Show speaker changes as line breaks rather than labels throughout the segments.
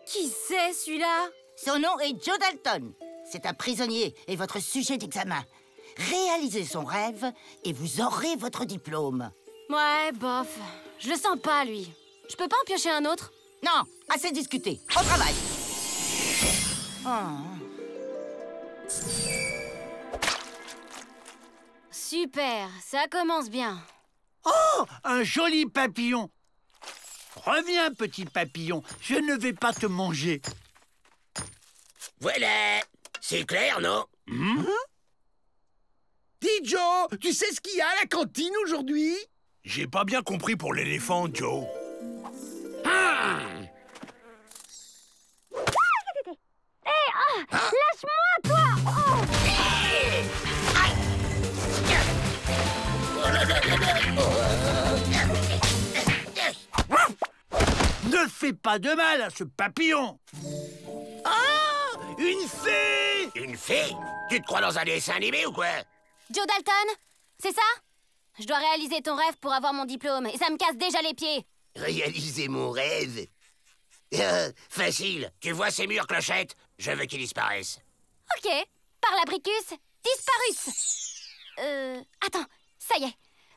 Qui c'est, celui-là?
Son nom est Joe Dalton. C'est un prisonnier et votre sujet d'examen. Réalisez son rêve et vous aurez votre diplôme.
Ouais, bof. Je le sens pas, lui. Je peux pas en piocher un autre?
Non, assez discuté. Au travail. Oh.
Super, ça commence bien.
Oh, un joli papillon. Reviens, petit papillon, je ne vais pas te manger.
Voilà. C'est clair, non?
Dis, Joe, tu sais ce qu'il y a à la cantine aujourd'hui?
J'ai pas bien compris pour l'éléphant, Joe.
Lâche-moi, toi!
Ne fais pas de mal à ce papillon.
Ah! Une fée!
Une fée? Tu te crois dans un dessin animé ou quoi?
Joe Dalton, c'est ça? Je dois réaliser ton rêve pour avoir mon diplôme, et ça me casse déjà les pieds.
Réaliser mon rêve? Facile. Tu vois ces murs clochettes? Je veux qu'ils disparaissent.
Ok, par l'abricus, disparus. Attends, ça y est.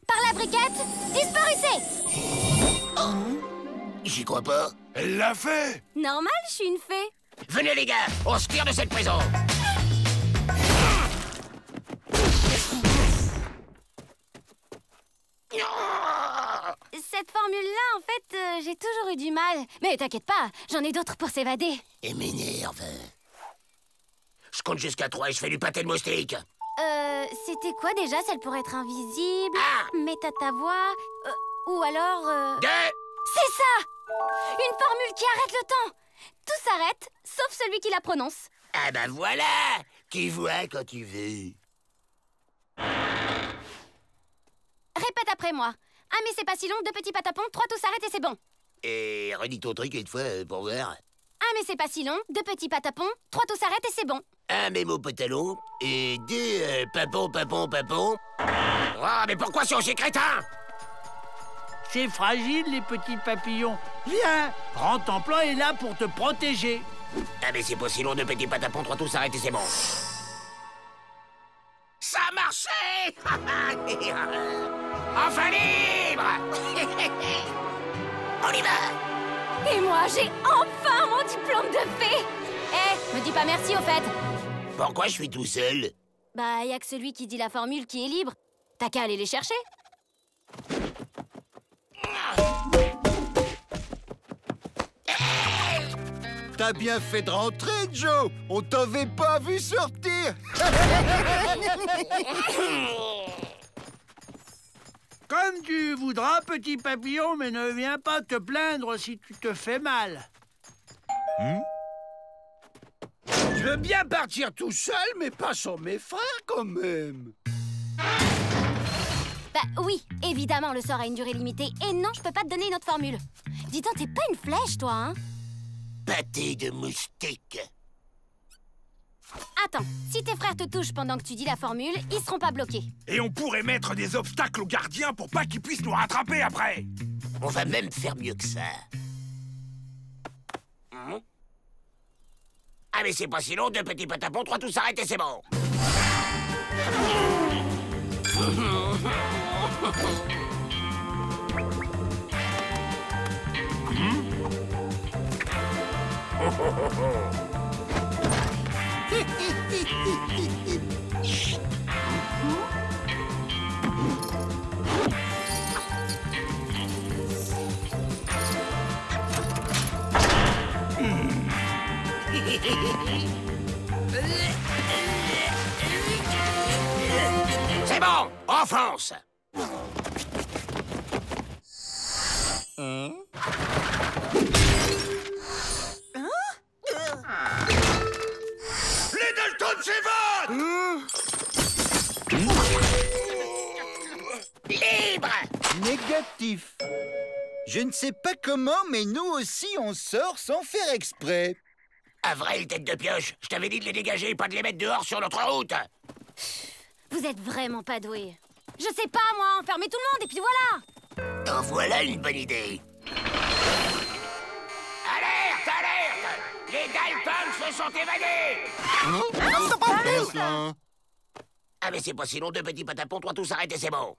Par la briquette, disparussez.
J'y crois pas.
Elle l'a fait!
Normal, je suis une fée.
Venez les gars, on se tire de cette prison.
Cette formule-là, en fait, j'ai toujours eu du mal. Mais t'inquiète pas, j'en ai d'autres pour s'évader.
Et m'énerve. Je compte jusqu'à 3 et je fais du pâté de moustique.
C'était quoi déjà, celle pour être invisible?
Ah!
Mets à ta voix, ou alors...
2.
C'est ça! Une formule qui arrête le temps. Tout s'arrête, sauf celui qui la prononce.
Ah bah voilà! Qui voit quand tu veux.
Répète après moi. Un mais c'est pas si long, 2 petits patapons, 3 tout s'arrête et c'est bon.
Et redis ton truc une fois pour voir.
Un mais c'est pas si long, 2 petits patapons, 3 tout s'arrête et c'est bon.
Un mémo pantalon et 2 papon. Oh, mais pourquoi c'est aussi crétin?
C'est fragile, les petits papillons. Viens, Grand-Emploi est là pour te protéger.
Ah mais c'est pas si long, 2 petits patapons, 3 tous s'arrêtent et c'est bon. Ça a marché! Enfin libre! On y va!
Et moi, j'ai enfin mon diplôme de fée. Me dis pas merci au fait.
Pourquoi je suis tout seul?
Bah, y a que celui qui dit la formule qui est libre. T'as qu'à aller les chercher.
T'as bien fait de rentrer, Joe. On t'avait pas vu sortir.
Comme tu voudras, petit papillon, mais ne viens pas te plaindre si tu te fais mal.
Je veux bien partir tout seul, mais pas sans mes frères quand même.
Bah oui, évidemment, le sort a une durée limitée. Et non, je peux pas te donner une autre formule. Dis donc, t'es pas une flèche, toi, hein?
Pâté de moustique.
Attends, si tes frères te touchent pendant que tu dis la formule, ils seront pas bloqués.
Et on pourrait mettre des obstacles aux gardiens pour pas qu'ils puissent nous rattraper après.
On va même faire mieux que ça. Ah mais c'est pas si long, 2 petits patapons, 3 tous s'arrêtent et c'est bon. C'est bon, enfonce.
Les Dalton s'évadent!
Libre!
Négatif. Je ne sais pas comment, mais nous aussi, on sort sans faire exprès.
Avril, tête de pioche, je t'avais dit de les dégager et pas de les mettre dehors sur notre route.
Vous êtes vraiment pas doués. Je sais pas, moi, enfermer tout le monde et puis voilà.
En voilà une bonne idée. Alerte, alerte! Les Dalton se sont évadés! Ah mais c'est pas si long, deux petits patapons, toi tout s'arrête et c'est bon.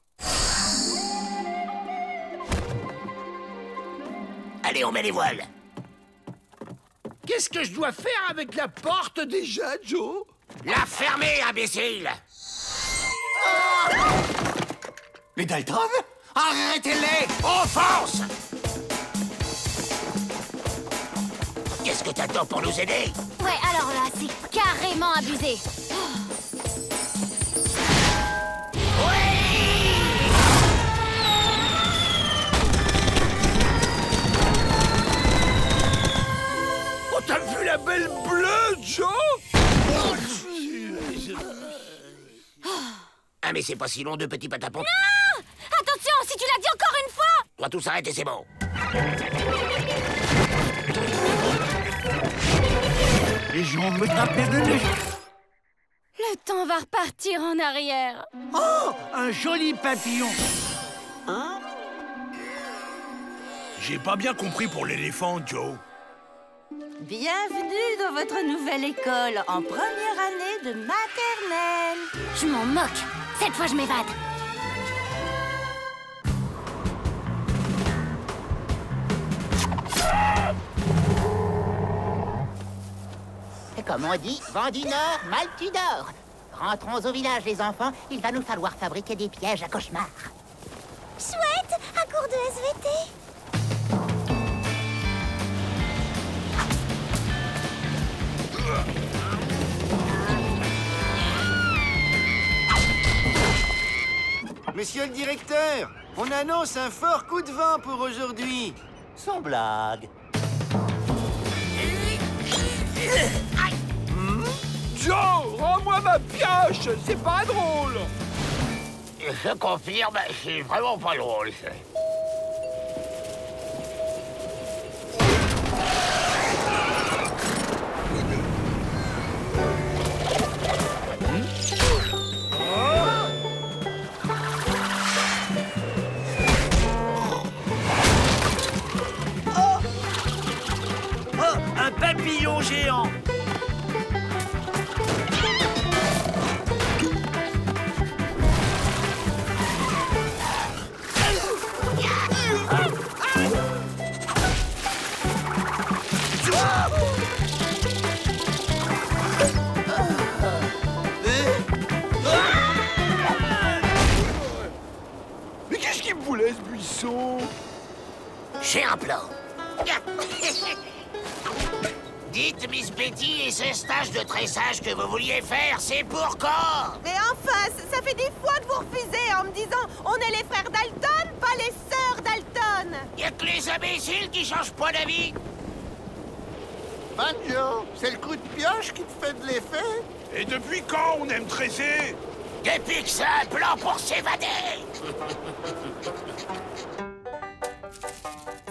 Allez, on met les voiles.
Qu'est-ce que je dois faire avec la porte déjà, Joe?
La fermer, imbécile!
Les Dalton? Arrêtez-les!
On fonce! Qu'est-ce que t'attends pour nous aider?
Ouais, alors là, c'est carrément abusé.
Oh, t'as vu la belle bleue, Joe?
Ah mais c'est pas si long, deux petits patapons.
Non! Attention, si tu l'as dit encore une fois!
Toi tout s'arrête et c'est bon.
Les gens me tapaient de nez.
Le temps va repartir en arrière.
Oh, un joli papillon.
J'ai pas bien compris pour l'éléphant, Joe.
Bienvenue dans votre nouvelle école, en première année de maternelle.
Je m'en moque. Cette fois, je m'évade.
Et comme on dit, vent du nord, mal tu dors. Rentrons au village, les enfants. Il va nous falloir fabriquer des pièges à cauchemars.
Chouette, un cours de SVT.
Monsieur le directeur, on annonce un fort coup de vent pour aujourd'hui. Sans blague.
Joe, rends-moi ma pioche, c'est pas drôle.
Je confirme, c'est vraiment pas drôle.
Oh, un papillon géant.
Mais qu'est-ce qu'il me voulait, ce buisson?
J'ai un plan. Dites, Miss Betty, et ce stage de tressage que vous vouliez faire, c'est pour quand?
Mais enfin, ça fait des fois que vous refusez en me disant on est les frères Dalton, pas les sœurs Dalton.
Y'a que les imbéciles qui changent pas d'avis.
Joe, c'est le coup de pioche qui te fait de l'effet?
Et depuis quand on aime tresser?
Depuis que c'est un plan pour s'évader.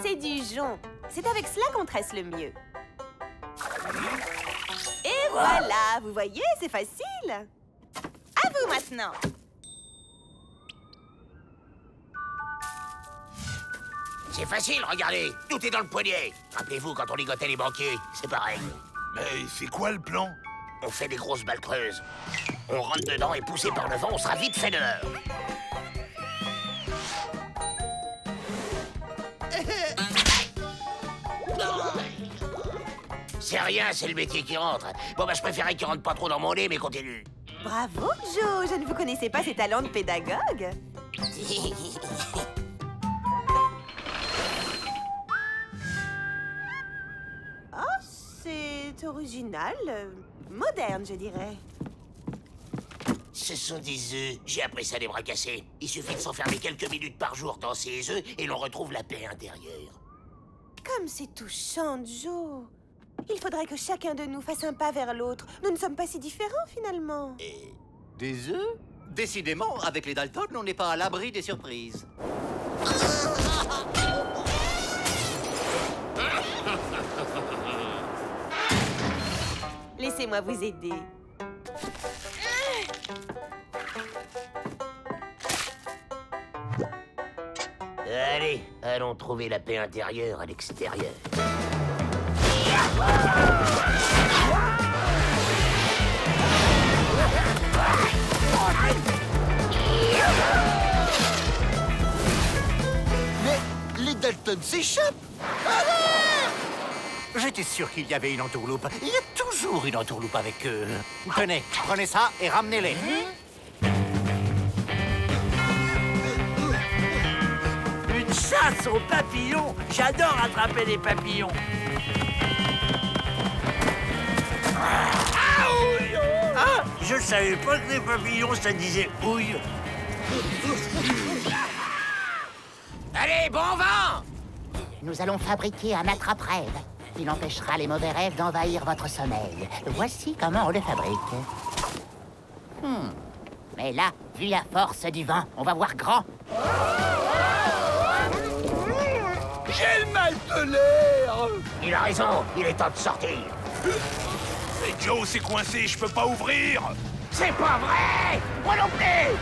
C'est du jonc. C'est avec cela qu'on tresse le mieux. Et voilà, vous voyez, c'est facile. À vous maintenant.
C'est facile, regardez. Tout est dans le poignet. Rappelez-vous, quand on ligotait les banquiers, c'est pareil.
Mais c'est quoi le plan?
On fait des grosses balles creuses. On rentre dedans et poussé par le vent, on sera vite fait dehors. C'est rien, c'est le métier qui rentre. Bon, bah, je préférais qu'il rentre pas trop dans mon nez, mais continue.
Bravo, Joe. Je ne vous connaissais pas ses talents de pédagogue. Oh, c'est original. Moderne, je dirais.
Ce sont des œufs. J'ai appris ça des bras cassés. Il suffit de s'enfermer quelques minutes par jour dans ces œufs et l'on retrouve la paix intérieure.
Comme c'est touchant, Joe. Il faudrait que chacun de nous fasse un pas vers l'autre. Nous ne sommes pas si différents, finalement.
Des œufs? Décidément, avec les Dalton, on n'est pas à l'abri des surprises.
Laissez-moi vous aider.
Allez, allons trouver la paix intérieure à l'extérieur.
Mais les Dalton s'échappent. J'étais sûr qu'il y avait une entourloupe. Il y a toujours une entourloupe avec eux. Tenez, prenez ça et ramenez-les.
Une chasse aux papillons. J'adore attraper les papillons. Ah, je savais pas que les papillons, ça disait ouille.
Allez, bon vent!
Nous allons fabriquer un attrape-rêve. Il empêchera les mauvais rêves d'envahir votre sommeil. Voici comment on le fabrique. Mais là, vu la force du vent, on va voir grand.
J'ai le mal de l'air.
Il a raison, il est temps de sortir.
Mais Joe s'est coincé, je peux pas ouvrir.
C'est pas vrai! Moi non plus!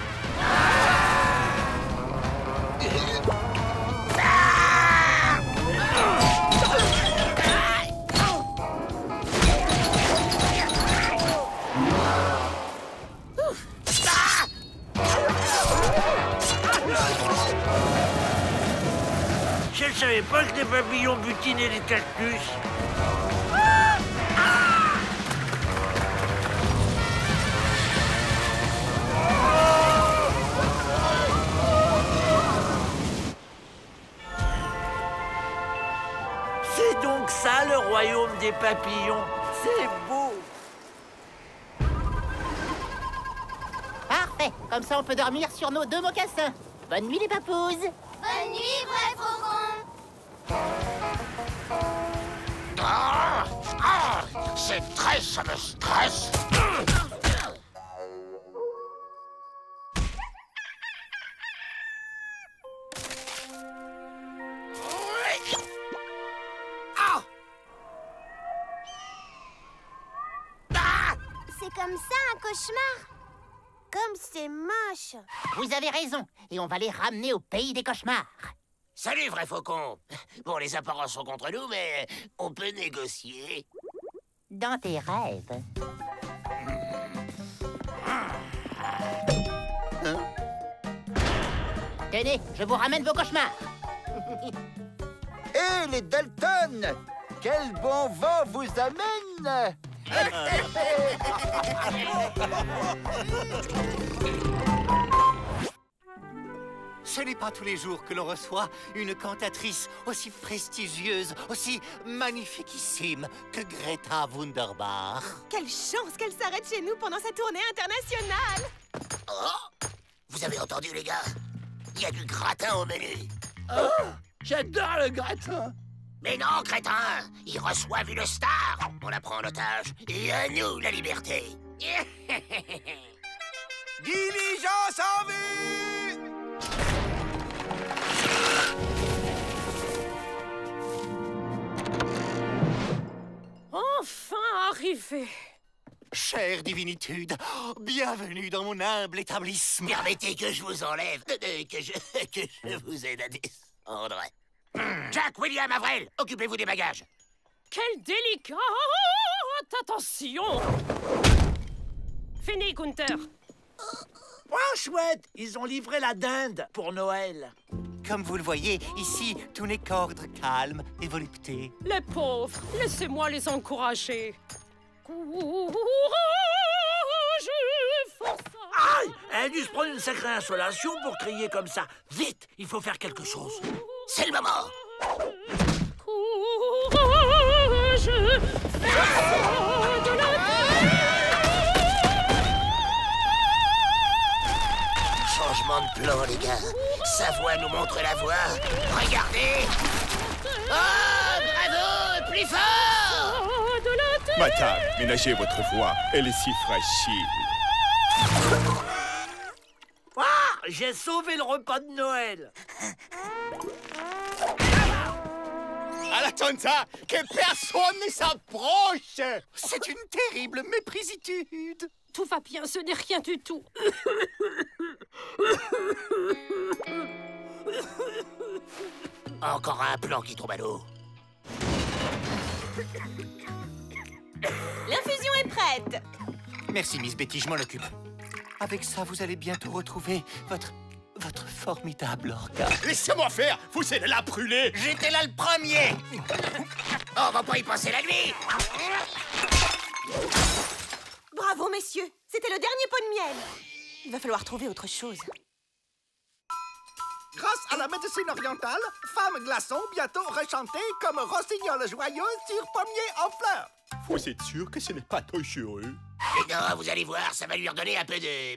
Je ne savais pas que les papillons butinaient les cactus. C'est donc ça le royaume des papillons. C'est beau.
Parfait. Comme ça, on peut dormir sur nos 2 mocassins. Bonne nuit, les papouses.
Bonne nuit, vrai faucon.
C'est très, ça me stresse.
C'est comme ça un cauchemar.
Comme c'est moche.
Vous avez raison. Et on va les ramener au pays des cauchemars.
Salut, vrai faucon. Bon, les apparences sont contre nous, mais on peut négocier.
Dans tes rêves. Tenez, je vous ramène vos cauchemars.
Hé, les Dalton! Quel bon vent vous amène! Ce n'est pas tous les jours que l'on reçoit une cantatrice aussi prestigieuse, aussi magnifiquissime que Greta Wunderbar.
Quelle chance qu'elle s'arrête chez nous pendant sa tournée internationale.
Oh! Vous avez entendu, les gars? Il y a du gratin au menu.
Oh, j'adore le gratin.
Mais non, crétin! Ils reçoivent une star! On la prend en otage. Et à nous, la liberté!
Diligence en vue!
Enfin arrivé.
Chère divinitude, bienvenue dans mon humble établissement.
Permettez que je vous enlève, que je vous aide à descendre. Jack, William, Avril, occupez-vous des bagages.
Quelle délicate attention! Fini, Gunther.
Oh, chouette, ils ont livré la dinde pour Noël.
Comme vous le voyez, ici, tout n'est qu'ordre calme et volupté.
Les pauvres, laissez-moi les encourager. Courage, force.
Aïe, elle a dû se prendre une sacrée insolation pour crier comme ça. Vite, il faut faire quelque chose.
C'est le moment.
Courage, de la
Changement de plan, les gars. Sa voix nous montre la voie. Regardez. Oh, bravo, plus fort.
Madame, ménagez votre voix, elle est si fragile.
Ah, j'ai sauvé le repas de Noël.
À la m'étonne ça que personne ne s'approche. C'est une terrible méprisitude.
Tout va bien, ce n'est rien du tout.
Encore un plan qui tombe à l'eau.
L'infusion est prête.
Merci, Miss Betty, je m'en occupe. Avec ça, vous allez bientôt retrouver votre formidable organe.
Laissez-moi faire. Vous allez la brûler.
J'étais là le premier. On va pas y passer la nuit.
Bravo, messieurs. C'était le dernier pot de miel. Il va falloir trouver autre chose.
Grâce à la médecine orientale, Femme Glaçon bientôt rechantée comme rossignol joyeuse sur pommier en fleurs.
Vous êtes sûr que ce n'est pas dangereux?
Non, vous allez voir, ça va lui redonner un peu de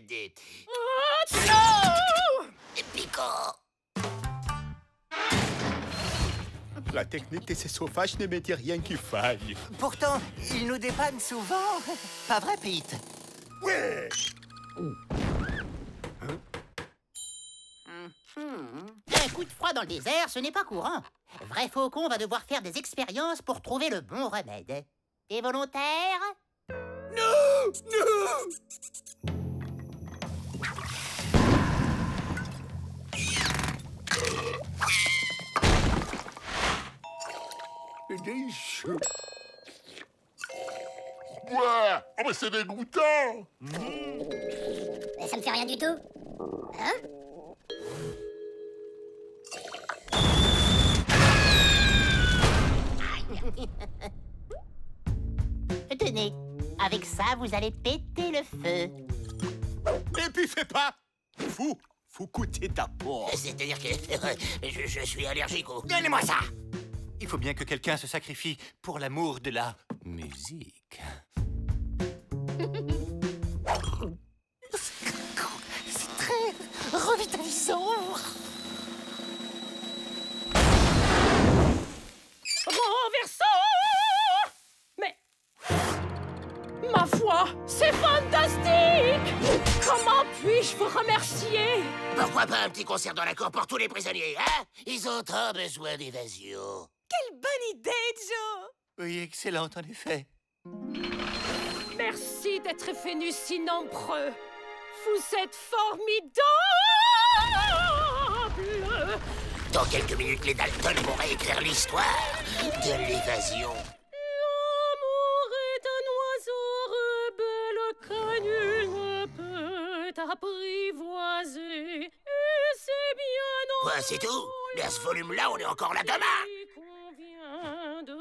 piquant.
La technique de ces sauvages ne me dit rien qui faille.
Pourtant, il nous dépanne souvent. Pas vrai, Pete?
Ouais.
Un coup de froid dans le désert, ce n'est pas courant. Vrai Faucon va devoir faire des expériences pour trouver le bon remède. T'es volontaire?
Non! Non!
Ouais. Oh, mais c'est dégoûtant.
Ça me fait rien du tout. Hein?
Tenez, avec ça, vous allez péter le feu.
Et puis fais pas. Vous coûtez ta peau.
C'est-à-dire que je suis allergique au... Donnez-moi ça.
Il faut bien que quelqu'un se sacrifie pour l'amour de la musique. C'est très revitalisant.
Renversant! Mais... ma foi, c'est fantastique! Comment puis-je vous remercier?
Pourquoi pas un petit concert dans la cour pour tous les prisonniers, hein? Ils ont tant besoin d'évasion.
Quelle bonne idée, Joe!
Oui, excellente en effet.
Merci d'être venus si nombreux. Vous êtes formidables!
Dans quelques minutes, les Dalton vont réécrire l'histoire de l'évasion.
L'amour est un oiseau rebelle que nul ne peut apprivoiser. Et c'est bien
Quoi, c'est tout? Mais à ce volume-là, on est encore là demain.
Il convient de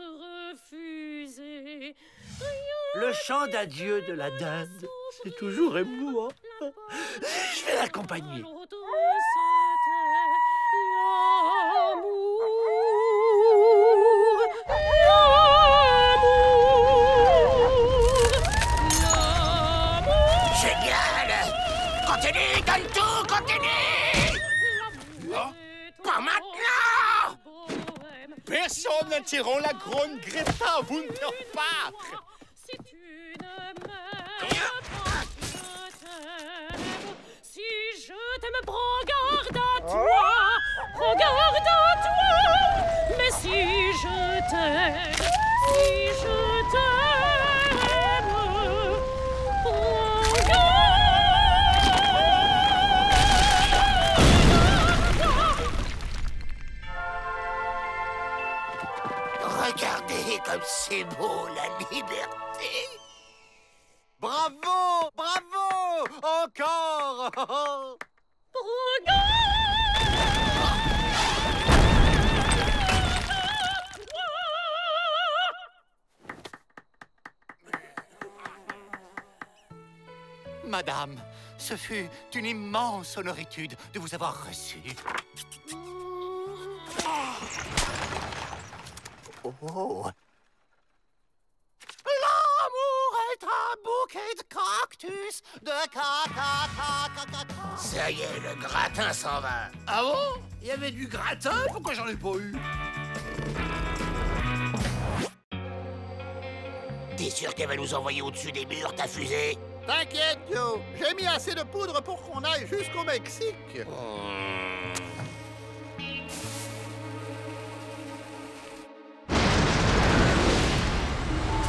refuser.
Le chant d'adieu de la dinde, c'est toujours émouvant. Je vais l'accompagner.
Génial! Continue, donne tout, continue! Pas maintenant!
Personne n'attirera la grande Greta Wunderpach.
Si tu ne m'aimes pas, je t'aime. Si je t'aime, prends garde à toi. Prends garde à toi. Mais si je t'aime, prends
Regardez comme c'est beau, la liberté!
Bravo! Bravo! Encore! Madame, ce fut une immense honoritude de vous avoir reçu. Oh! L'amour est un bouquet de cactus, de caca.
Ça y est, le gratin s'en va.
Ah bon? Il y avait du gratin? Pourquoi j'en ai pas eu?
T'es sûr qu'elle va nous envoyer au-dessus des murs, ta fusée?
T'inquiète, Joe. J'ai mis assez de poudre pour qu'on aille jusqu'au Mexique.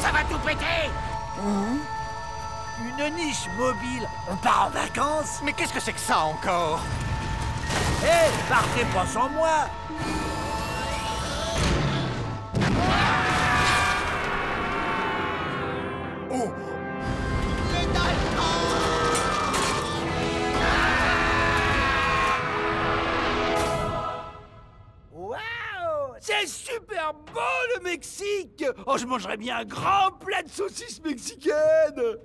Ça va tout péter!
Une niche mobile. On part en vacances?
Mais qu'est-ce que c'est que ça encore?
Hé, partez pas sans moi.
Oh!
Waouh! C'est super beau le Mexique! Oh, je mangerais bien un grand plat de saucisses mexicaines!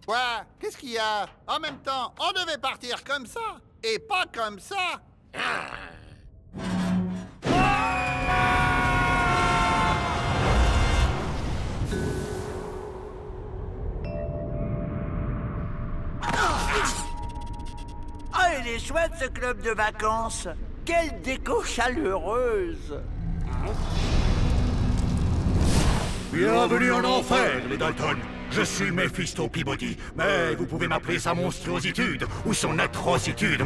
Quoi? Qu'est-ce qu'il y a? En même temps, on devait partir comme ça, et pas comme ça.
Ah, il est chouette ce club de vacances! Quelle déco chaleureuse!
Bienvenue en enfer, les Dalton. Je suis Mephisto Peabody, mais vous pouvez m'appeler sa monstruositude ou son atrocitude.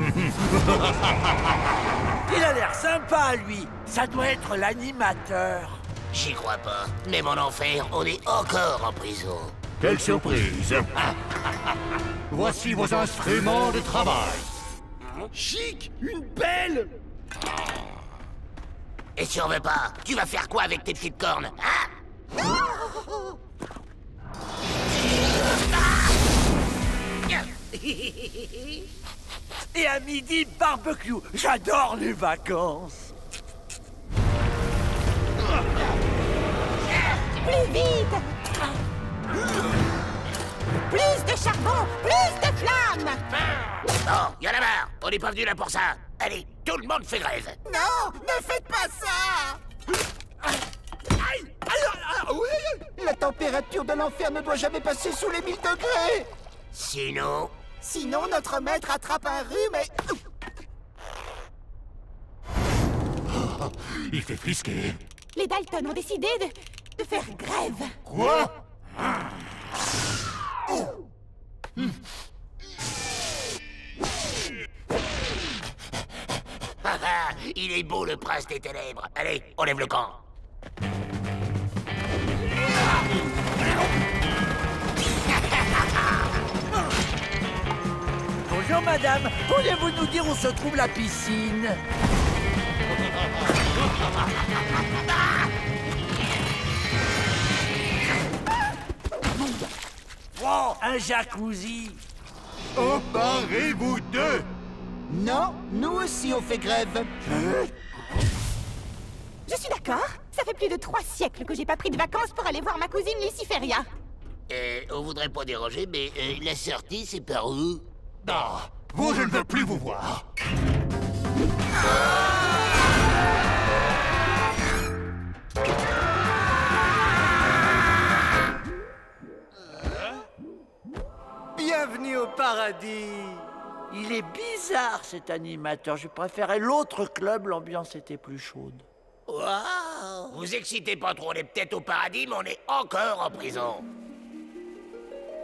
Il a l'air sympa, lui. Ça doit être l'animateur.
J'y crois pas. Même en enfer, on est encore en prison.
Quelle surprise. Voici vos instruments de travail.
Chic, une pelle.
Et si on veut pas, tu vas faire quoi avec tes petites cornes, hein?
Et à midi, barbecue. J'adore les vacances.
Plus vite! Plus de charbon! Plus de flammes!
Non, y'en a marre. On n'est pas venu là pour ça. Allez, tout le monde fait grève.
Non, ne faites pas ça! La température de l'enfer ne doit jamais passer sous les 1000 degrés!
Sinon...
Sinon, notre maître attrape un rhume et...
Il fait frisquer.
Les Dalton ont décidé de faire grève.
Quoi?
Il est beau le prince des ténèbres. Allez, on lève le camp.
Bonjour, madame. Pourriez-vous nous dire où se trouve la piscine? Wow, un jacuzzi.
Emparez-vous d'eux.
Non, nous aussi on fait grève.
Je suis d'accord. Ça fait plus de 3 siècles que j'ai pas pris de vacances pour aller voir ma cousine Luciferia.
On voudrait pas déranger, mais la sortie, c'est par où?
Ah, vous, je ne veux plus vous voir.
Bienvenue au paradis.
Il est bizarre, cet animateur. Je préférais l'autre club, l'ambiance était plus chaude.
Waouh! Vous excitez pas trop, on est peut-être au paradis, mais on est encore en prison.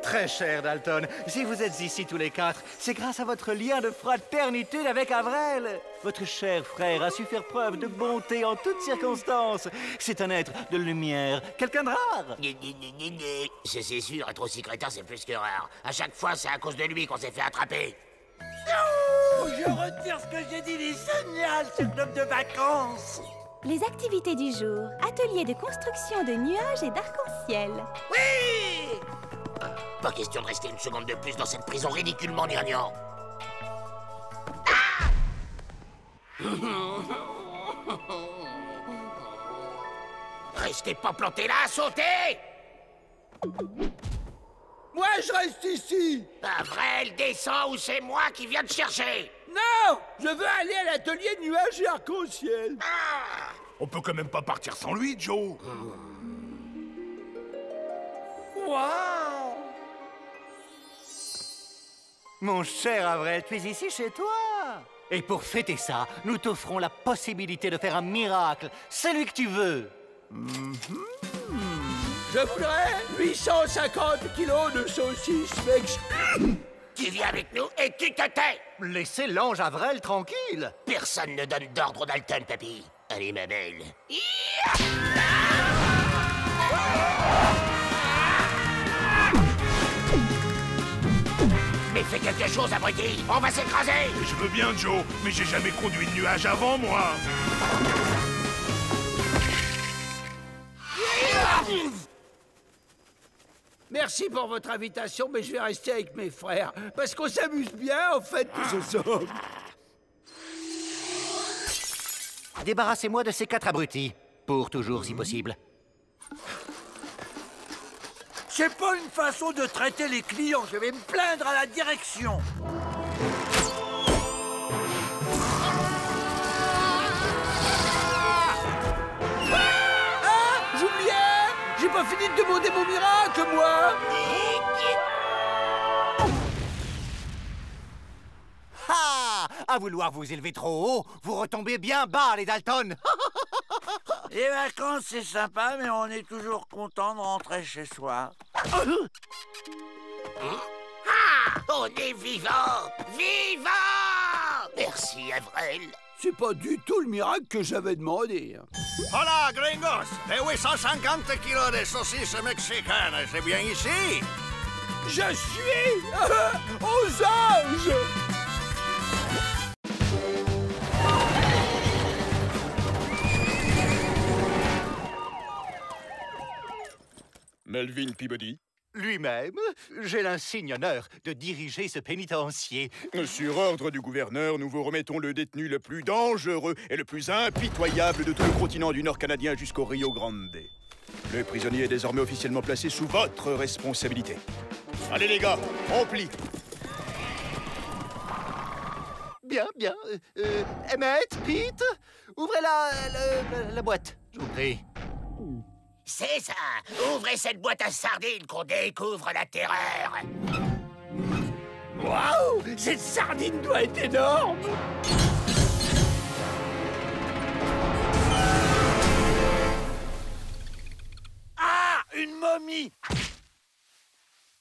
Très cher Dalton, si vous êtes ici tous les 4, c'est grâce à votre lien de fraternité avec Avrel. Votre cher frère a su faire preuve de bonté en toutes circonstances. C'est un être de lumière, quelqu'un de rare.
C'est sûr, être aussi crétin, c'est plus que rare. À chaque fois, c'est à cause de lui qu'on s'est fait attraper.
Non! Je retire ce que j'ai dit, il est génial, ce club de vacances!
Les activités du jour. Atelier de construction de nuages et d'arc-en-ciel.
Oui! Pas question de rester une seconde de plus dans cette prison ridiculement gnangnan. Restez pas plantés là, sautez!
Moi, je reste ici!
Avrel, descends ou c'est moi qui viens te chercher!
Non! Je veux aller à l'atelier nuages et arc-en-ciel!
On peut quand même pas partir sans lui, Joe.
Waouh!
Mon cher Avrel, tu es ici chez toi. Et pour fêter ça, nous t'offrons la possibilité de faire un miracle, celui que tu veux.
Je voudrais 850 kilos de saucisses mex.
Tu viens avec nous et tu te tais!
Laissez l'ange Avrel tranquille.
Personne ne donne d'ordre au Dalton, papy. Allez, ma belle. Mais fais quelque chose, abruti! On va s'écraser!
Je veux bien, Joe, mais j'ai jamais conduit de nuage avant, moi.
Merci pour votre invitation, mais je vais rester avec mes frères. Parce qu'on s'amuse bien, en fait, tous ensemble.
Débarrassez-moi de ces 4 abrutis. Pour toujours, si possible.
C'est pas une façon de traiter les clients. Je vais me plaindre à la direction. Ah, Julien! J'ai pas fini de demander mon miracle, moi!
Ah! À vouloir vous élever trop haut, vous retombez bien bas, les Dalton.
Les vacances, c'est sympa, mais on est toujours content de rentrer chez soi.
Ah! On est vivant! Vivant! Merci, Avrel.
C'est pas du tout le miracle que j'avais demandé.
Hola, gringos! Les 850 kilos de saucisses mexicaines, c'est bien ici?
Je suis aux anges!
Melvin Peabody.
Lui-même, j'ai l'insigne honneur de diriger ce pénitencier.
Sur ordre du gouverneur, nous vous remettons le détenu le plus dangereux et le plus impitoyable de tout le continent du Nord canadien jusqu'au Rio Grande. Le prisonnier est désormais officiellement placé sous votre responsabilité. Allez les gars, on plie.
Bien, bien. Emmett, Pete, ouvrez la boîte, je vous prie.
C'est ça! Ouvrez cette boîte à sardines qu'on découvre la terreur!
Waouh! Cette sardine doit être énorme! Ah! Une momie!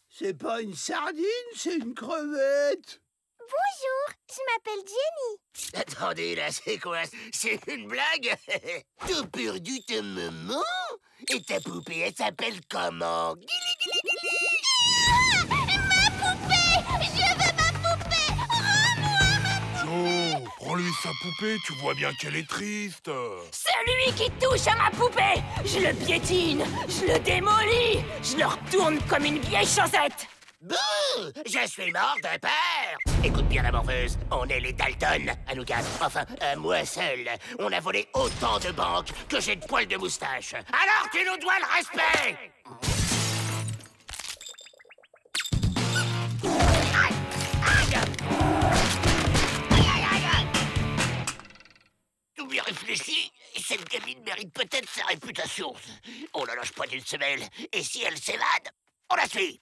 C'est pas une sardine, c'est une crevette!
Bonjour, je m'appelle Jenny.
Attendez, là, c'est quoi? C'est une blague? T'as perdu ta maman? Et ta poupée, elle s'appelle comment? Guili, guili, guili.
Ma poupée! Je veux ma poupée! Rends-moi ma poupée!
Joe, prends-lui sa poupée, tu vois bien qu'elle est triste.
Celui qui touche à ma poupée, je le piétine, je le démolis, je le retourne comme une vieille chaussette.
Bouh! Je suis mort de peur! Écoute bien la morveuse, on est les Dalton, à nous quatre, enfin, à moi seul. On a volé autant de banques que j'ai de poils de moustache. Alors tu nous dois le respect! Tout bien réfléchi, cette gamine mérite peut-être sa réputation. On la lâche pas d'une semelle, et si elle s'évade, on la suit!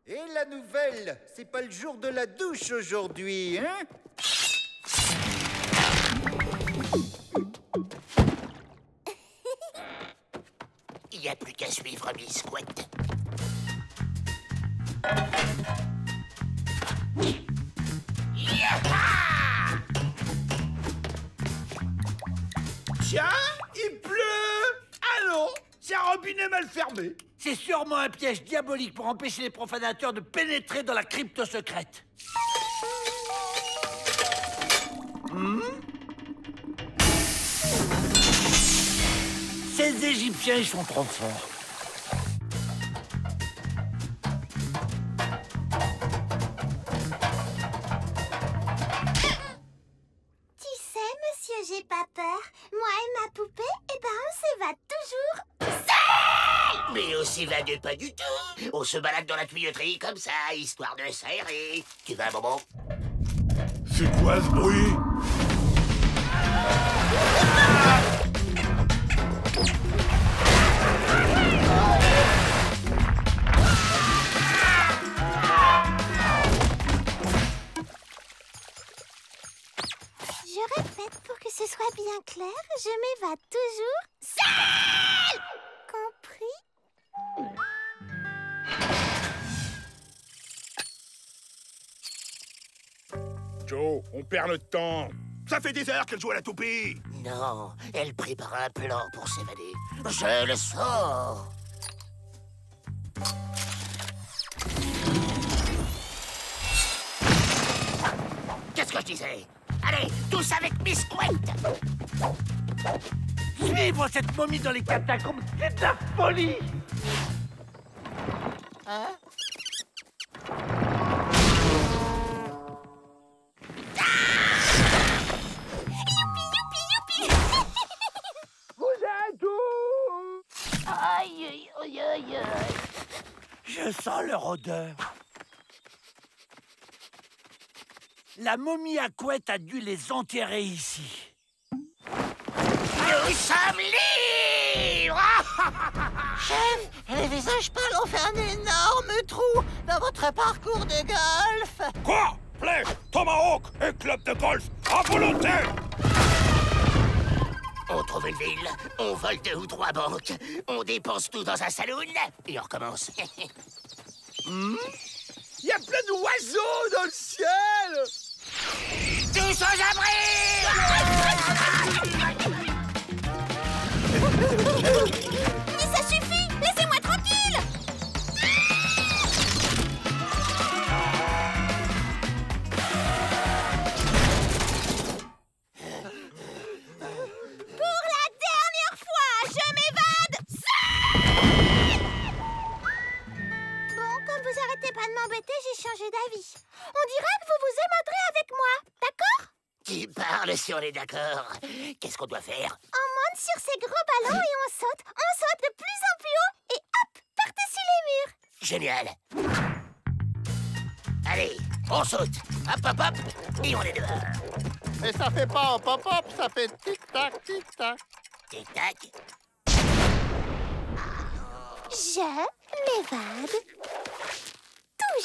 Et la nouvelle, c'est pas le jour de la douche aujourd'hui, hein?
Il n'y a plus qu'à suivre Miss Squat.
Tiens, il pleut! Ah non, c'est un robinet mal fermé. C'est sûrement un piège diabolique pour empêcher les profanateurs de pénétrer dans la crypte secrète. Ces Égyptiens, ils sont trop forts.
Tu sais, monsieur, j'ai pas peur. Moi et ma poupée, eh ben, on s'évade toujours seul!
Mais on s'évade pas du tout. On se balade dans la tuyauterie comme ça, histoire de s'aérer. Tu veux un bonbon?
C'est quoi ce bruit?
Je répète pour que ce soit bien clair, je m'évade toujours seul! Compris?
Joe, on perd notre temps. Ça fait des heures qu'elle joue à la toupie.
Non, elle prépare un plan pour s'évader. Je le sens. Qu'est-ce que je disais? Allez, tous avec Miss Couette!
Suivre cette momie dans les catacombes, c'est de la folie!
Hein?
Vous êtes où?
Aïe, aïe, aïe, aïe, aïe.
Je sens leur odeur. La momie à couette a dû les enterrer ici.
Nous sommes libres!
Chef, les visages pâles ont fait un énorme trou dans votre parcours de golf.
Quoi? Flèche, tomahawk et club de golf, à volonté!
On trouve une ville, on vole 2 ou 3 banques, on dépense tout dans un saloon, et on recommence.
Il y a plein d'oiseaux dans le ciel!
Tous aux abris!
Mais ça suffit! Laissez-moi tranquille! Pour la dernière fois, je m'évade! Bon, comme vous arrêtez pas de m'embêter, j'ai changé d'avis. On dirait que vous vous émerderez avec moi, d'accord?
Tu parles si on est d'accord. Qu'est-ce qu'on doit faire?
On monte sur ces gros ballons et on saute de plus en plus haut et hop, par-dessus les murs.
Génial. Allez, on saute. Hop, hop, hop, et on est dehors.
Mais ça fait pas hop hop hop, ça fait tic-tac, tic-tac.
Tic-tac.
Je m'évade.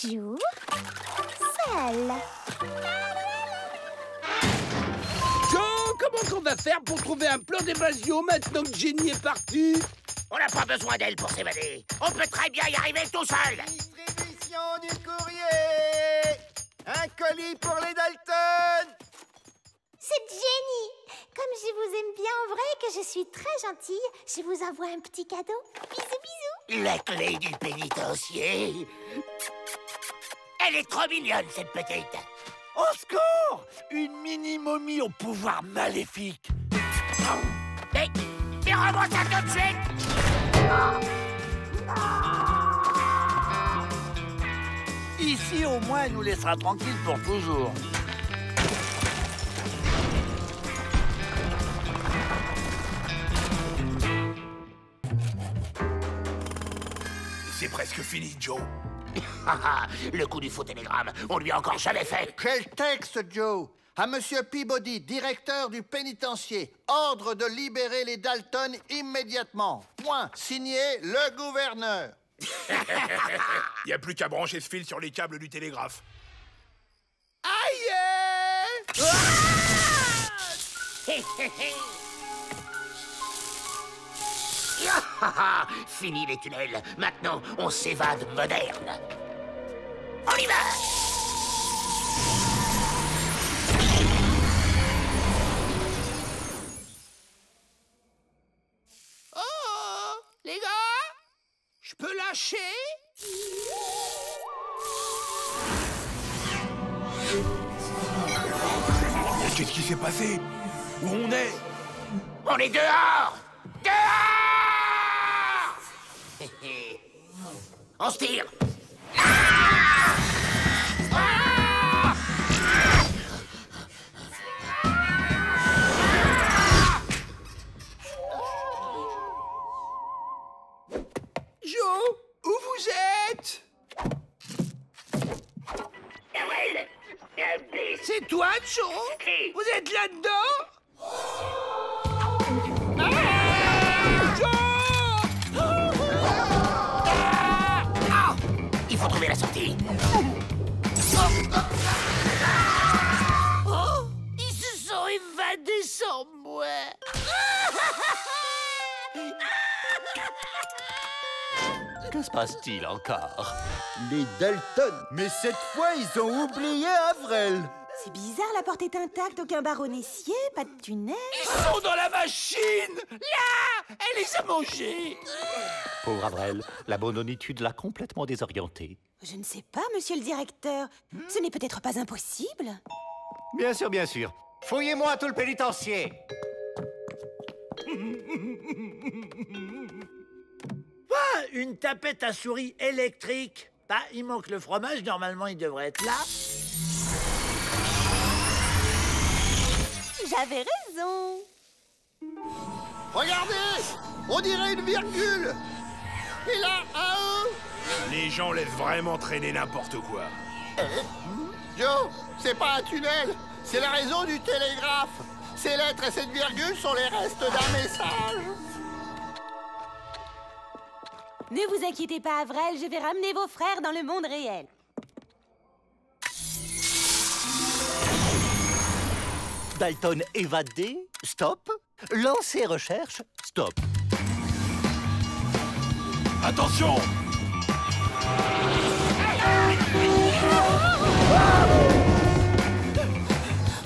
Toujours seule.
Joe, comment qu'on va faire pour trouver un plan d'évasion maintenant que Jenny est partie?
On n'a pas besoin d'elle pour s'évader. On peut très bien y arriver tout seul.
Distribution du courrier. Un colis pour les Dalton.
C'est Jenny. Comme je vous aime bien en vrai et que je suis très gentille, je vous envoie un petit cadeau. Bisous, bisous.
La clé du pénitencier. Elle est trop mignonne, cette petite.
Au secours! Une mini-momie au pouvoir maléfique.
Mais rends-moi ça tout de suite.
Ici, au moins, elle nous laissera tranquille pour toujours.
C'est presque fini, Joe.
Le coup du faux télégramme, on lui a encore jamais fait.
Quel texte, Joe? À Monsieur Peabody, directeur du pénitencier. Ordre de libérer les Dalton immédiatement. Point. Signé le gouverneur.
Il n'y a plus qu'à brancher ce fil sur les câbles du télégraphe.
Aïe!
Fini les tunnels. Maintenant, on s'évade moderne. On y va!
Oh! Les gars? Je peux lâcher?
Qu'est-ce qui s'est passé? Où on est?
On est dehors! Dehors! On se tire!
Joe, où vous êtes? C'est toi, Joe? Vous êtes là-dedans?
Il faut trouver la sortie.
Oh, ils se sont évadés sans moi.
Que se passe-t-il encore?
Les Dalton. Mais cette fois, ils ont oublié Avril.
C'est bizarre, la porte est intacte, aucun barreau scié, pas de tunnel.
Ils sont dans la machine! Là! Elle les a mangés!
Pauvre Avrel, la bononitude l'a complètement désorienté.
Je ne sais pas, monsieur le directeur. Ce n'est peut-être pas impossible.
Bien sûr, bien sûr. Fouillez-moi tout le pénitencier.
Ah, une tapette à souris électrique. Bah, il manque le fromage, normalement il devrait être là.
J'avais raison.
Regardez! On dirait une virgule! Et là, un E!
Les gens laissent vraiment traîner n'importe quoi.
Joe, c'est pas un tunnel, c'est la raison du télégraphe. Ces lettres et cette virgule sont les restes d'un message.
Ne vous inquiétez pas, Avrel, je vais ramener vos frères dans le monde réel.
Dalton évadé, stop. Lancer recherche, stop.
Attention!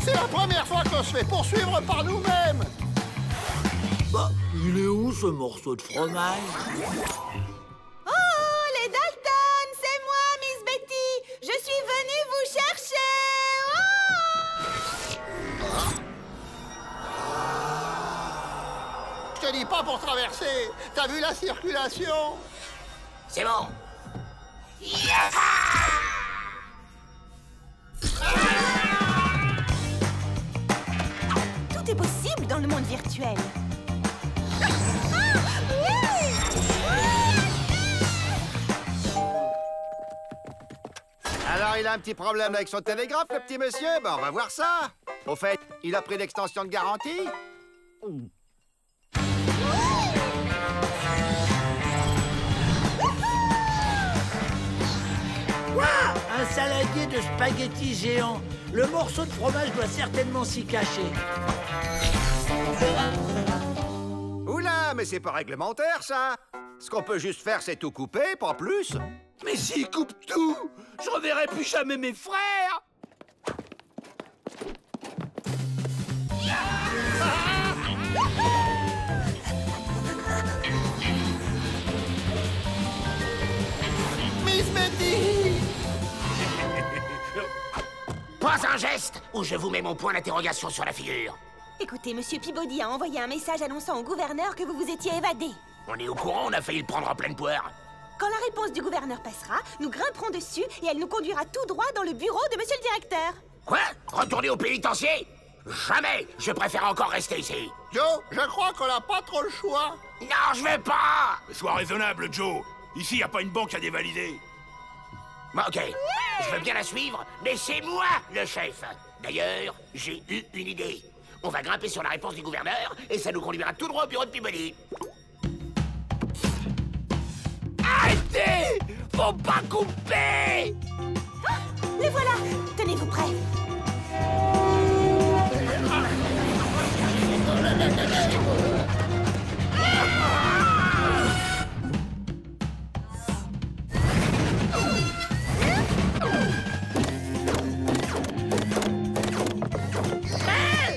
C'est la première fois qu'on se fait poursuivre par nous-mêmes.
Bah, il est où ce morceau de fromage?
Oh, les Dalton, c'est moi, Miss Betty. Je suis venue vous chercher.
Je te dis pas pour traverser. T'as vu la circulation?
C'est bon.
Tout est possible dans le monde virtuel.
Alors, il a un petit problème avec son télégraphe, le petit monsieur? Ben, on va voir ça. Au fait, il a pris l'extension de garantie?
Waouh! Un saladier de spaghettis géant. Le morceau de fromage doit certainement s'y cacher.
Oula, mais c'est pas réglementaire, ça. Ce qu'on peut juste faire, c'est tout couper, pas plus.
Mais s'il coupe tout, je reverrai plus jamais mes frères.
Miss Betty!
Pas un geste ou je vous mets mon point d'interrogation sur la figure.
Écoutez, monsieur Peabody a envoyé un message annonçant au gouverneur que vous vous étiez évadé.
On est au courant, on a failli le prendre en pleine poire.
Quand la réponse du gouverneur passera, nous grimperons dessus et elle nous conduira tout droit dans le bureau de monsieur le directeur.
Quoi? Retourner au pénitencier? Jamais! Je préfère encore rester ici.
Joe, je crois qu'on n'a pas trop le choix.
Non, je vais pas!
Sois raisonnable, Joe. Ici, y a pas une banque à dévalider.
Bon, ok, je veux bien la suivre, mais c'est moi le chef. D'ailleurs, j'ai eu une idée. On va grimper sur la réponse du gouverneur et ça nous conduira tout droit au bureau de Peabody.
Arrêtez! Faut pas couper!
Ah, les voilà! Tenez-vous prêts.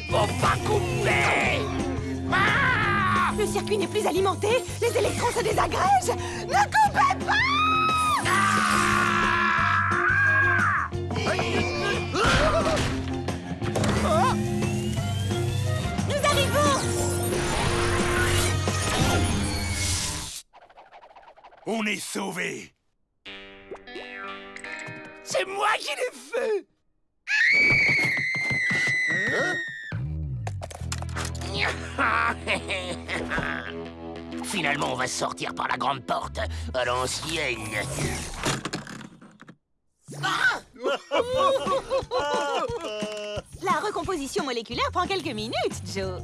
Faut pas couper!
Ah! Le circuit n'est plus alimenté, les électrons se désagrègent. Ne coupez pas! Nous arrivons!
On est sauvés.
C'est moi qui l'ai fait!
Finalement, on va sortir par la grande porte à l'ancienne.
La recomposition moléculaire prend quelques minutes, Joe.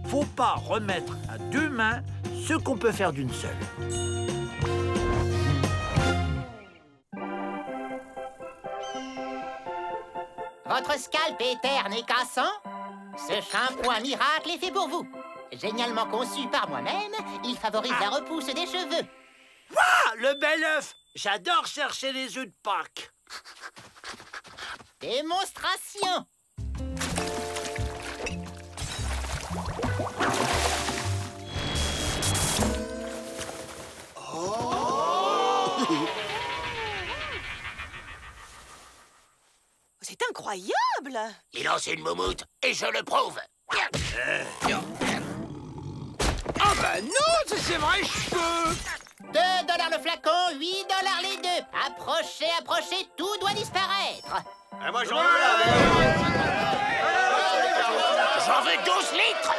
Faut pas remettre à deux mains ce qu'on peut faire d'une seule.
Votre scalp est terne et cassant? Ce shampoing miracle est fait pour vous. Génialement conçu par moi-même, il favorise la repousse des cheveux.
Ah, le bel œuf! J'adore chercher les œufs de Pâques.
Démonstration.
C'est incroyable!
Il lance une moumoute et je le prouve.
Ah bah non, c'est ses vrais cheveux!
2 $ le flacon, 8 $ les deux. Approchez, approchez, tout doit disparaître.
Moi, j'en veux
J'en veux 12 litres.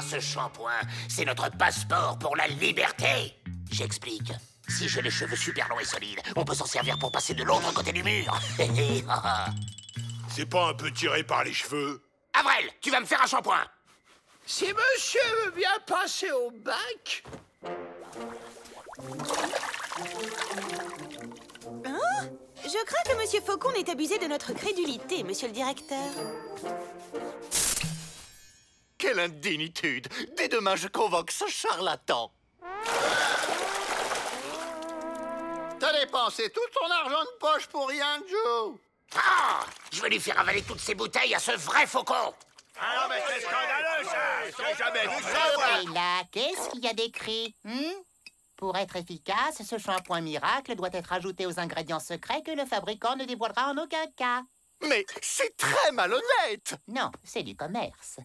Ce shampoing, c'est notre passeport pour la liberté. J'explique. Si j'ai les cheveux super longs et solides, on peut s'en servir pour passer de l'autre côté du mur.
C'est pas un peu tiré par les cheveux?
Avrel, tu vas me faire un shampoing.
Si monsieur veut bien passer au bac...
Hein? Je crains que Monsieur Faucon n'ait abusé de notre crédulité, monsieur le directeur.
Quelle indignitude! Dès demain, je convoque ce charlatan.
T'as dépensé tout ton argent de poche pour rien, Joe.
Ah, je vais lui faire avaler toutes ces bouteilles à ce vrai faucon.
Ah non, mais c'est scandaleux, ça! J'ai jamais vu ça,
Et là, qu'est-ce qu'il y a d'écrit? Pour être efficace, ce shampoing miracle doit être ajouté aux ingrédients secrets que le fabricant ne dévoilera en aucun cas.
Mais c'est très malhonnête!
Non, c'est du commerce.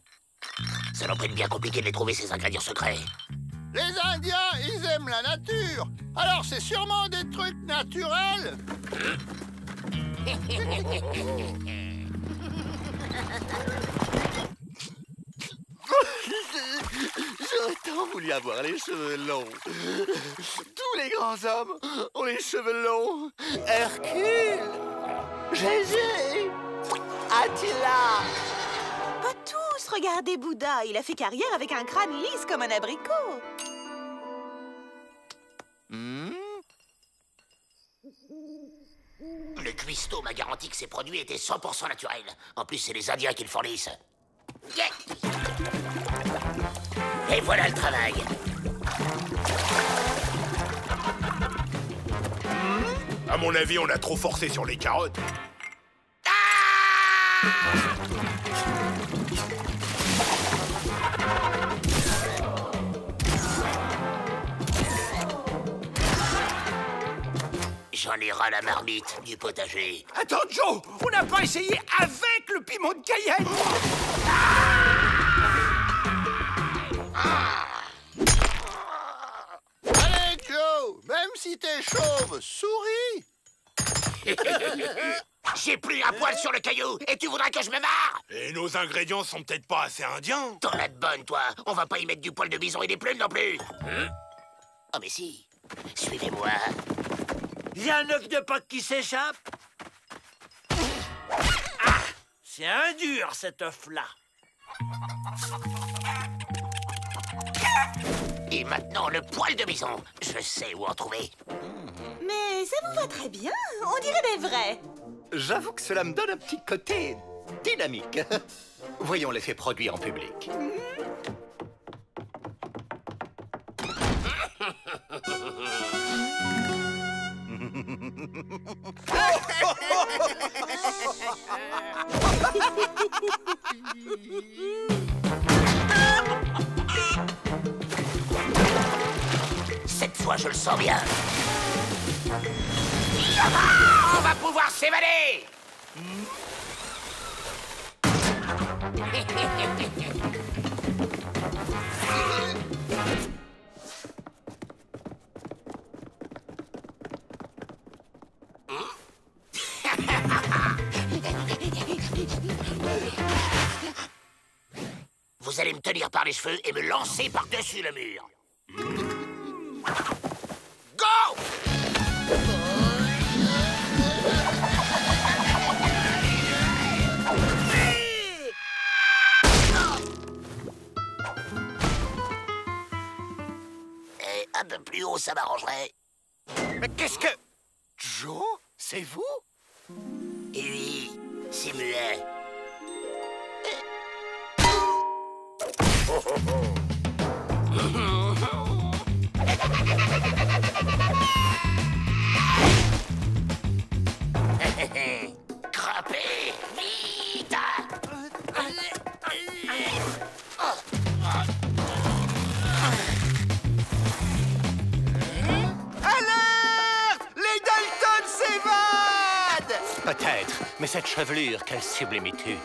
Ça n'en bien compliqué de les trouver, ces ingrédients secrets.
Les Indiens, ils aiment la nature. Alors c'est sûrement des trucs naturels.
J'aurais tant voulu avoir les cheveux longs. Tous les grands hommes ont les cheveux longs. Hercule, Jésus, Attila.
Pas tous, regardez Bouddha. Il a fait carrière avec un crâne lisse comme un abricot.
Le cuistot m'a garanti que ces produits étaient 100% naturels. En plus, c'est les Indiens qui le fournissent. Yeah. Et voilà le travail.
À mon avis, on a trop forcé sur les carottes.
J'en ai ras la marmite du potager.
Attends, Joe, on n'a pas essayé avec le piment de Cayenne.
Allez, Joe, même si t'es chauve, souris.
J'ai plus un poil sur le caillou et tu voudrais que je me marre?
Et nos ingrédients sont peut-être pas assez indiens.
T'en as de bonne, toi. On va pas y mettre du poil de bison et des plumes non plus. Oh, mais si. Suivez-moi.
Il y a un œuf de Pâques qui s'échappe. Ah, c'est un dur, cet œuf-là.
Et maintenant, le poil de bison. Je sais où en trouver.
Mais ça vous va très bien. On dirait des vrais.
J'avoue que cela me donne un petit côté dynamique. Voyons l'effet produit en public.
Cette fois, je le sens bien. On va pouvoir s'évader. Vous allez me tenir par les cheveux et me lancer par-dessus le mur. Go! Et un peu plus haut, ça m'arrangerait.
Mais qu'est-ce que... Joe, c'est vous?
Et oui, c'est muet.
Mais cette chevelure, quelle sublimitude!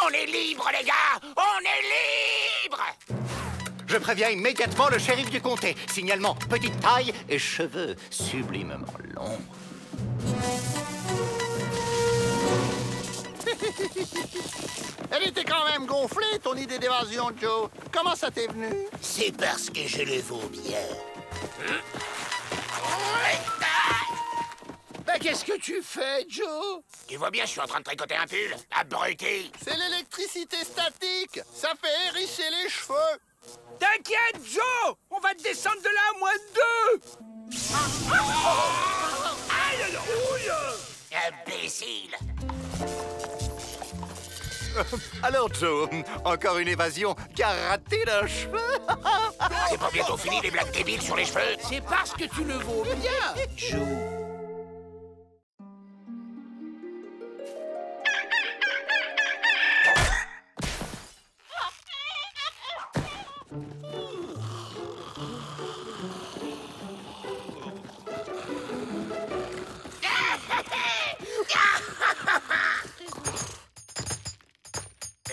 On est libre, les gars! On est libre!
Je préviens immédiatement le shérif du comté. Signalement, petite taille et cheveux sublimement longs.
Elle était quand même gonflée, ton idée d'évasion, Joe. Comment ça t'est venu?
C'est parce que je le vaux bien.
Ben, qu'est-ce que tu fais, Joe?
Tu vois bien, je suis en train de tricoter un pull. Abruti!
C'est l'électricité statique. Ça fait hérisser les cheveux.
T'inquiète, Joe! On va te descendre de là à moins de 2! Aïe, aïe, ouille!
Imbécile!
Alors, Joe, encore une évasion qui a raté d'un cheveu?
C'est pas bientôt fini les blagues débiles sur les cheveux?
C'est parce que tu le vaux bien, Joe.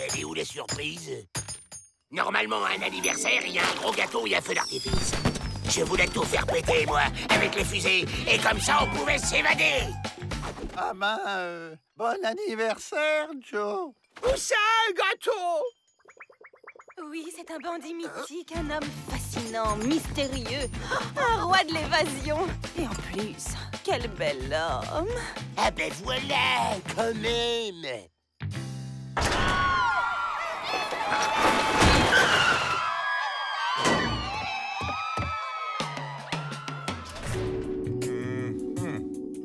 Elle est où les surprises? Normalement, à un anniversaire, il y a un gros gâteau et un feu d'artifice. Je voulais tout faire péter, moi, avec les fusées, et comme ça, on pouvait s'évader.
Ah ben, bon anniversaire, Joe.
Où ça, un gâteau?
Oui, c'est un bandit mythique, un homme fascinant, mystérieux, un roi de l'évasion. Et en plus, quel bel homme.
Ah ben voilà, quand même.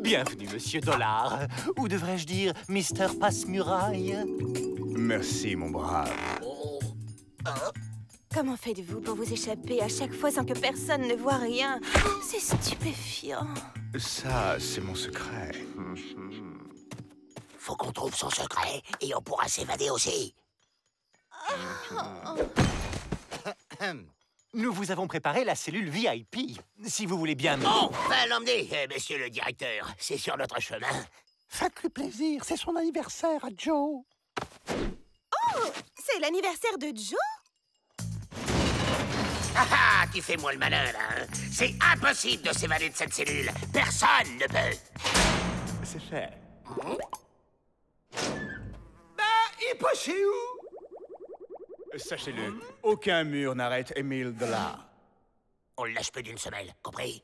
Bienvenue, Monsieur Dollar. Ou devrais-je dire, Mister Passe-Muraille?
Merci, mon brave.
Comment faites-vous pour vous échapper à chaque fois sans que personne ne voit rien? C'est stupéfiant.
Ça, c'est mon secret.
Faut qu'on trouve son secret et on pourra s'évader aussi.
Nous vous avons préparé la cellule VIP. Si vous voulez bien...
Bon, va l'emmener, monsieur le directeur. C'est sur notre chemin.
Faites-lui plaisir, c'est son anniversaire à Joe.
Oh, c'est l'anniversaire de Joe?
Ah ah, tu fais moi le malin, là. Hein? C'est impossible de s'évader de cette cellule. Personne ne peut.
C'est fait.
Bah, il passait où?
Sachez-le, aucun mur n'arrête Émile Dollar.
On le lâche plus d'une semelle, compris?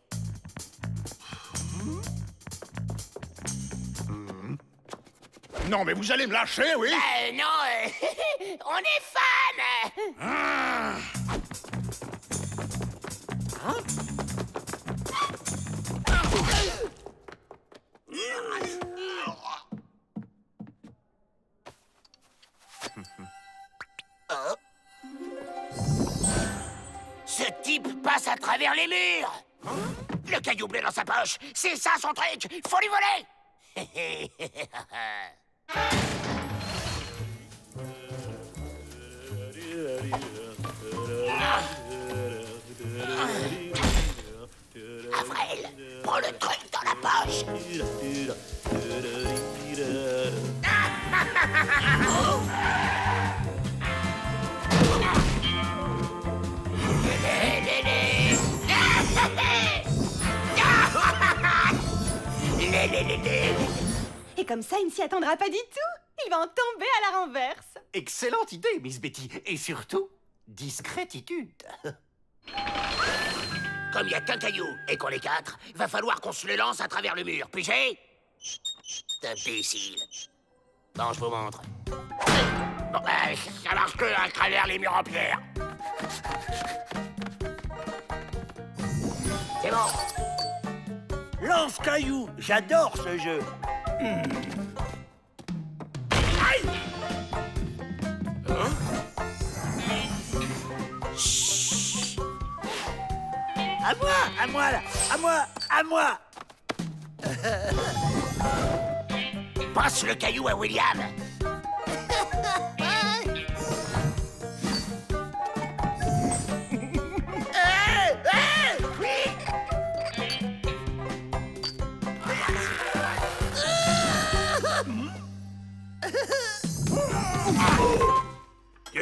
Non, mais vous allez me lâcher, oui?
Non, on est fans! Ce type passe à travers les murs! Le caillou bleu dans sa poche, c'est ça son truc! Faut lui voler! Avril, prends le truc dans la poche!
Et comme ça, il ne s'y attendra pas du tout. Il va en tomber à la renverse.
Excellente idée, Miss Betty. Et surtout, discrétitude.
Comme il n'y a qu'un caillou et qu'on est 4, va falloir qu'on se le lance à travers le mur. Pigé? Imbécile. Bon, je vous montre. Bon, ça marche que à travers les murs en pierre. C'est bon.
Lance-caillou, j'adore ce jeu. Aïe! Chut. À moi là, à moi.
Passe le caillou à William.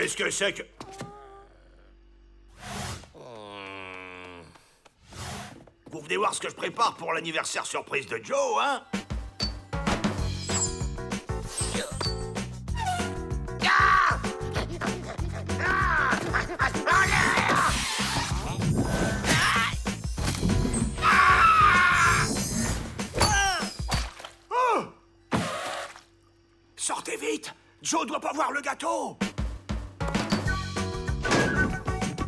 Qu'est-ce que c'est que... Vous venez voir ce que je prépare pour l'anniversaire surprise de Joe, hein? Sortez vite! Joe doit pas voir le gâteau!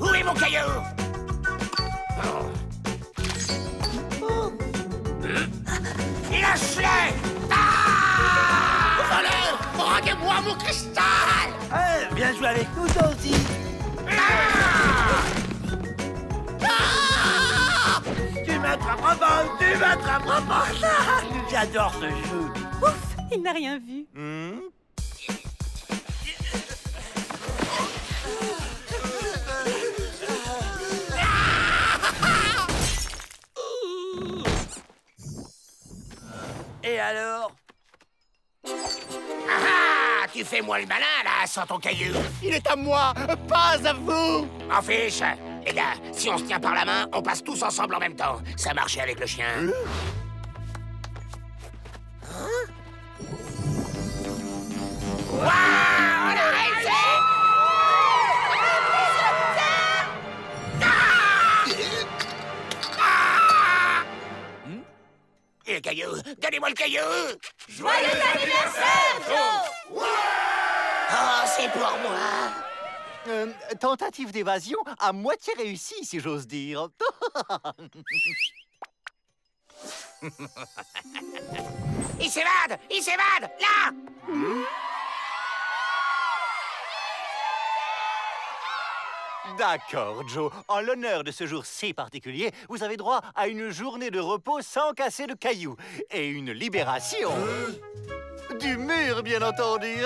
Où est mon caillou? Lâche-les! Voleur! Rendez-moi mon cristal!
Viens jouer avec nous, toi aussi! Tu m'attraperas pas! Tu m'attraperas pas! J'adore ce jeu!
Ouf, il n'a rien vu.
Et alors?
Ah, tu fais moi le malin, là, sans ton caillou.
Il est à moi, pas à vous.
En fiche. Les gars, si on se tient par la main, on passe tous ensemble en même temps. Ça marchait avec le chien. Waouh, on a réussi! Et le caillou? Donnez-moi le caillou!
Joyeux anniversaire, Joe!
Oh, c'est pour moi!
Tentative d'évasion à moitié réussie, si j'ose dire.
Il s'évade! Il s'évade! Là!
D'accord, Joe. En l'honneur de ce jour si particulier, vous avez droit à une journée de repos sans casser de cailloux. Et une libération. Du mur, bien entendu.